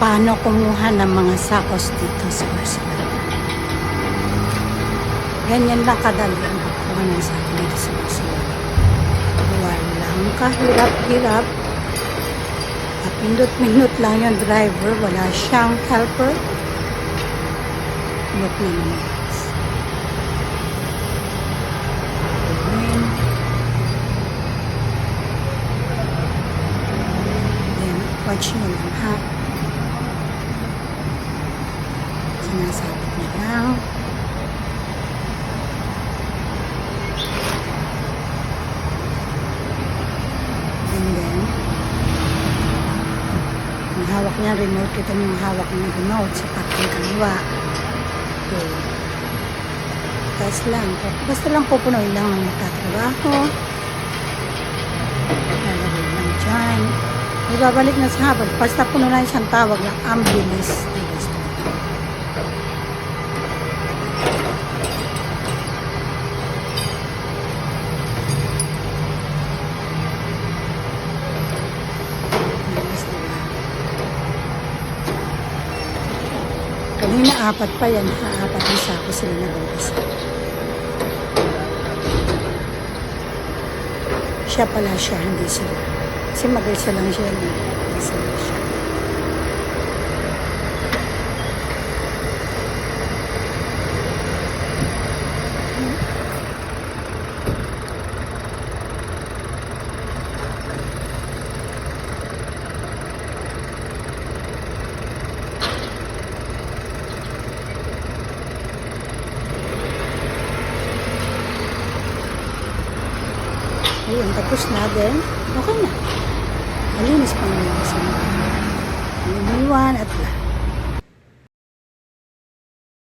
paano kumuha ng mga sakos dito sa Barcelona. Ganyan lang kadali ang pagkuha ng sako dito sa Barcelona. Walang kahirap-hirap. Pindot-pindot lang yung driver. Wala siyang helper. Look na naman. Then, watch nyo lang ha. Sinasabit na lang. And then, ang hawak niya remote, kita niyo yung hawak niya remote sa parking kaliwa. So, basta lang pupunoy lang ng matatrabaho. Lalagay lang dyan. Ibabalik na sa habag. Basta puno na isang tawag ng ambulance. Kanina apat pa yan, apat na sako sila nag-umpisa. Siya pala siya, hindi sila. Kasi mag-isa lang siya, mag-isa lang siya. Ayun, tapos na din. Okay na. Malinis pa naman sa mga. Iniwan at lahat.